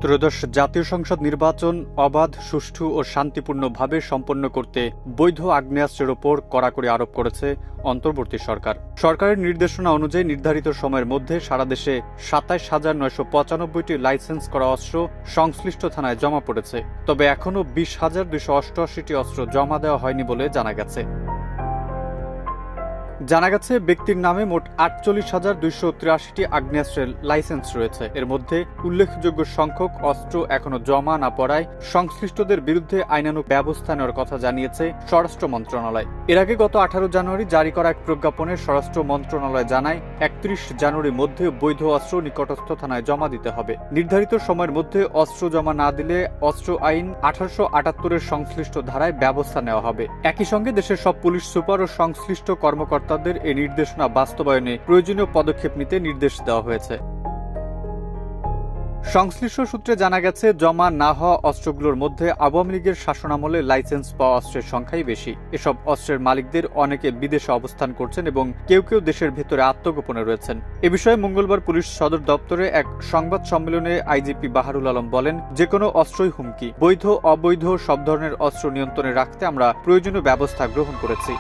ত্রয়োদশ জাতীয় সংসদ নির্বাচন অবাধ, সুষ্ঠু ও শান্তিপূর্ণভাবে সম্পন্ন করতে বৈধ আগ্নেয়াস্ত্রের ওপর কড়াকড়ি আরোপ করেছে অন্তর্বর্তী সরকার। সরকারের নির্দেশনা অনুযায়ী নির্ধারিত সময়ের মধ্যে সারা দেশে ২৭,৯৯৫টি লাইসেন্স করা অস্ত্র সংশ্লিষ্ট থানায় জমা পড়েছে। তবে এখনও ২০,২৮৮টি অস্ত্র জমা দেওয়া হয়নি বলে জানা গেছে। ব্যক্তির নামে মোট ৪৮,২৮৩টি আগ্নেয়াস্ত্রের লাইসেন্স রয়েছে। এর মধ্যে উল্লেখযোগ্য সংখ্যক অস্ত্র এখনো জমা না পড়ায় সংশ্লিষ্টদের বিরুদ্ধে আইনানুগ ব্যবস্থা নেওয়ার কথা জানিয়েছে স্বরাষ্ট্র মন্ত্রণালয়। এর আগে গত ১৮ জানুয়ারি জারি করা এক প্রজ্ঞাপনে স্বরাষ্ট্র মন্ত্রণালয় জানায় ৩১ জানুয়ারির মধ্যে বৈধ অস্ত্র নিকটস্থ থানায় জমা দিতে হবে। নির্ধারিত সময়ের মধ্যে অস্ত্র জমা না দিলে অস্ত্র আইন ১৮৭৮-এর সংশ্লিষ্ট ধারায় ব্যবস্থা নেওয়া হবে। একই সঙ্গে দেশের সব পুলিশ সুপার ও সংশ্লিষ্ট কর্মকর্তাদের এই নির্দেশনা বাস্তবায়নে প্রয়োজনীয় পদক্ষেপ নিতে নির্দেশ দেওয়া হয়েছে। সংশ্লিষ্ট সূত্রে জানা গেছে, জমা না হওয়া অস্ত্রগুলোর মধ্যে আওয়ামী লীগের শাসনামলে লাইসেন্স পাওয়া অস্ত্রের সংখ্যাই বেশি। এসব অস্ত্রের মালিকদের অনেকে বিদেশে অবস্থান করছেন এবং কেউ কেউ দেশের ভেতরে আত্মগোপনে রয়েছেন। এ বিষয়ে মঙ্গলবার পুলিশ সদর দপ্তরে এক সংবাদ সম্মেলনে আইজিপি বাহারুল আলম বলেন, যে কোনো অস্ত্রই হুমকি। বৈধ অবৈধ সব ধরনের অস্ত্র নিয়ন্ত্রণে রাখতে আমরা প্রয়োজনীয় ব্যবস্থা গ্রহণ করেছি।